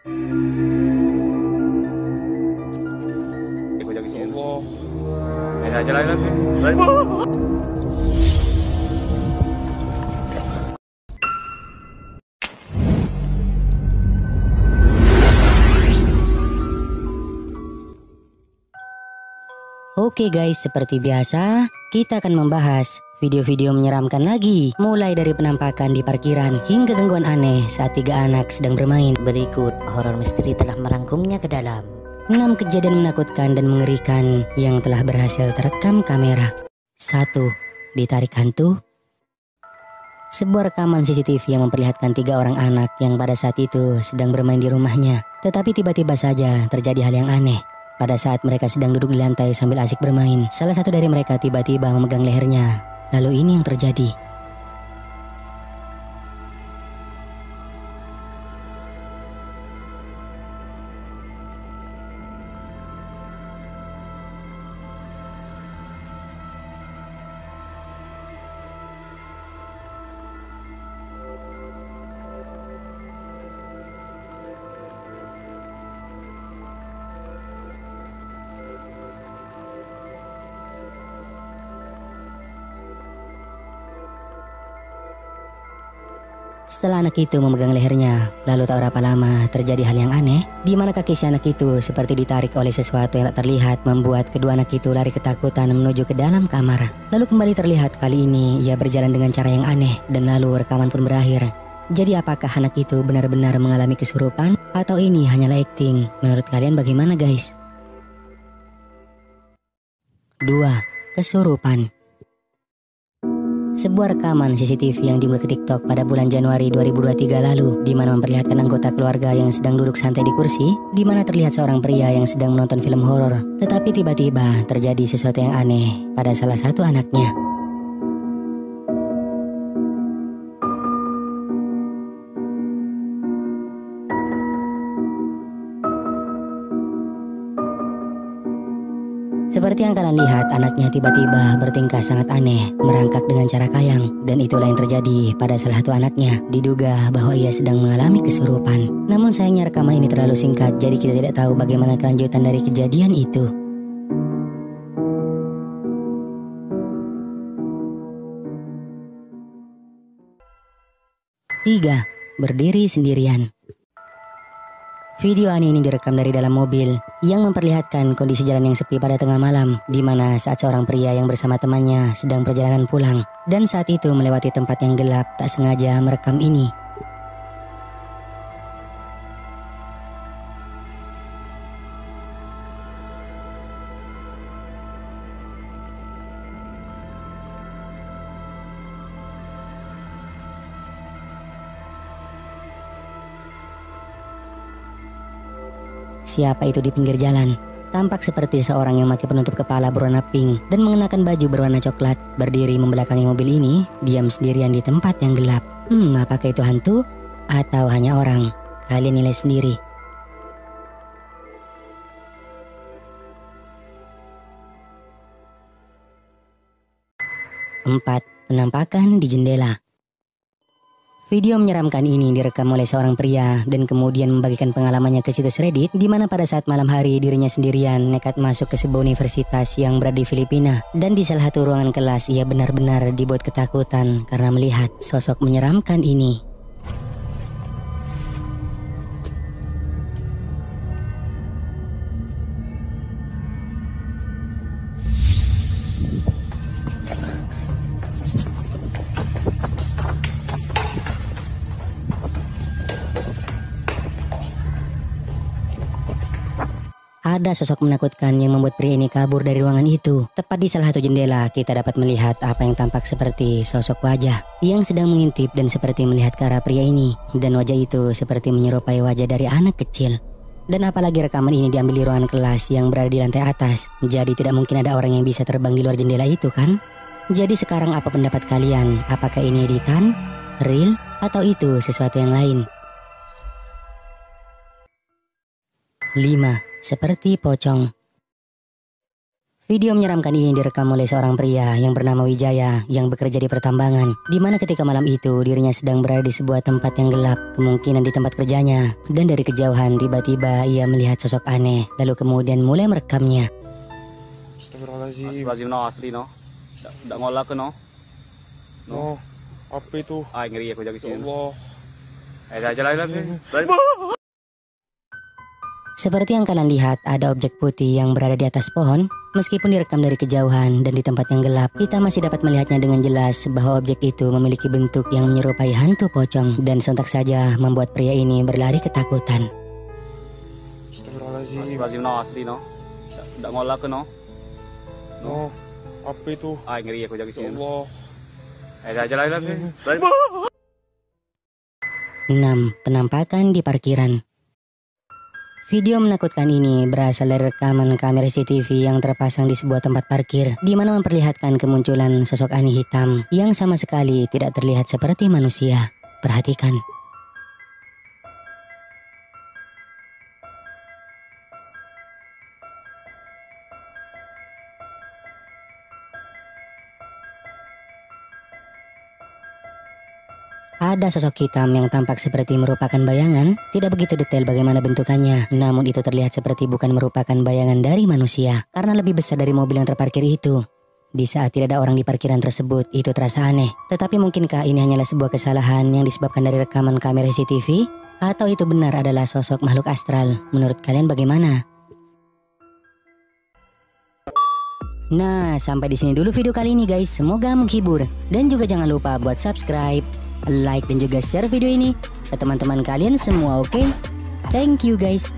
Gue jaga sini. Main aja lagi. Oke guys, seperti biasa, kita akan membahas video-video menyeramkan lagi. Mulai dari penampakan di parkiran hingga gangguan aneh saat 3 anak sedang bermain. Berikut horor misteri telah merangkumnya ke dalam 6 kejadian menakutkan dan mengerikan yang telah berhasil terekam kamera. 1. Ditarik hantu. Sebuah rekaman CCTV yang memperlihatkan 3 orang anak yang pada saat itu sedang bermain di rumahnya. Tetapi tiba-tiba saja terjadi hal yang aneh. Pada saat mereka sedang duduk di lantai sambil asik bermain, salah satu dari mereka tiba-tiba memegang lehernya. Lalu ini yang terjadi. Setelah anak itu memegang lehernya, lalu tak berapa lama terjadi hal yang aneh, di mana kaki si anak itu seperti ditarik oleh sesuatu yang tak terlihat, membuat kedua anak itu lari ketakutan menuju ke dalam kamar. Lalu kembali terlihat kali ini ia berjalan dengan cara yang aneh, dan lalu rekaman pun berakhir. Jadi apakah anak itu benar-benar mengalami kesurupan, atau ini hanyalah acting? Menurut kalian bagaimana guys? 2. Kesurupan. Sebuah rekaman CCTV yang diunggah ke TikTok pada bulan Januari 2023 lalu, di mana memperlihatkan anggota keluarga yang sedang duduk santai di kursi, di mana terlihat seorang pria yang sedang menonton film horor. Tetapi tiba-tiba terjadi sesuatu yang aneh pada salah satu anaknya. Seperti yang kalian lihat, anaknya tiba-tiba bertingkah sangat aneh, merangkak dengan cara kayang, dan itulah yang terjadi pada salah satu anaknya. Diduga bahwa ia sedang mengalami kesurupan. Namun sayangnya rekaman ini terlalu singkat, jadi kita tidak tahu bagaimana kelanjutan dari kejadian itu. 3. Berdiri sendirian. Video aneh ini direkam dari dalam mobil yang memperlihatkan kondisi jalan yang sepi pada tengah malam, di mana saat seorang pria yang bersama temannya sedang perjalanan pulang, dan saat itu melewati tempat yang gelap tak sengaja merekam ini. Siapa itu di pinggir jalan? Tampak seperti seorang yang memakai penutup kepala berwarna pink dan mengenakan baju berwarna coklat, berdiri membelakangi mobil ini, diam sendirian di tempat yang gelap. Apakah itu hantu? Atau hanya orang? Kalian nilai sendiri. 4. Penampakan di jendela. Video menyeramkan ini direkam oleh seorang pria dan kemudian membagikan pengalamannya ke situs Reddit, di mana pada saat malam hari dirinya sendirian nekat masuk ke sebuah universitas yang berada di Filipina, dan di salah satu ruangan kelas ia benar-benar dibuat ketakutan karena melihat sosok menyeramkan ini. Ada sosok menakutkan yang membuat pria ini kabur dari ruangan itu. Tepat di salah satu jendela, kita dapat melihat apa yang tampak seperti sosok wajah yang sedang mengintip dan seperti melihat ke arah pria ini. Dan wajah itu seperti menyerupai wajah dari anak kecil. Dan apalagi rekaman ini diambil di ruangan kelas yang berada di lantai atas. Jadi tidak mungkin ada orang yang bisa terbang di luar jendela itu kan? Jadi sekarang apa pendapat kalian? Apakah ini editan, real, atau itu sesuatu yang lain? 5. Seperti pocong. Video menyeramkan ini direkam oleh seorang pria yang bernama Wijaya yang bekerja di pertambangan, di mana ketika malam itu dirinya sedang berada di sebuah tempat yang gelap, kemungkinan di tempat kerjanya, dan dari kejauhan tiba-tiba ia melihat sosok aneh, lalu kemudian mulai merekamnya. Astagfirullahaladzim, no asli no. Nggak ngolah ke no. No, apa itu? Ay, ngeri aku jaga Ya sini. Allah. Jalan lagi. Seperti yang kalian lihat, ada objek putih yang berada di atas pohon. Meskipun direkam dari kejauhan dan di tempat yang gelap, kita masih dapat melihatnya dengan jelas bahwa objek itu memiliki bentuk yang menyerupai hantu pocong, dan sontak saja membuat pria ini berlari ketakutan. Astagfirullahaladzim. No asli no. Nggak ngolah ke no. No, apa itu? Ay, ngeri aku jaga Ya sini. Allah. Jalan lagi. 6. Penampakan di parkiran. Video menakutkan ini berasal dari rekaman kamera CCTV yang terpasang di sebuah tempat parkir, di mana memperlihatkan kemunculan sosok aneh hitam yang sama sekali tidak terlihat seperti manusia. Perhatikan. Ada sosok hitam yang tampak seperti merupakan bayangan, tidak begitu detail bagaimana bentukannya, namun itu terlihat seperti bukan merupakan bayangan dari manusia, karena lebih besar dari mobil yang terparkir itu. Di saat tidak ada orang di parkiran tersebut, itu terasa aneh. Tetapi mungkinkah ini hanyalah sebuah kesalahan yang disebabkan dari rekaman kamera CCTV? Atau itu benar adalah sosok makhluk astral? Menurut kalian bagaimana? Nah, sampai di sini dulu video kali ini guys, semoga menghibur. Dan juga jangan lupa buat subscribe, like dan juga share video ini ke teman-teman kalian semua, oke? Thank you guys.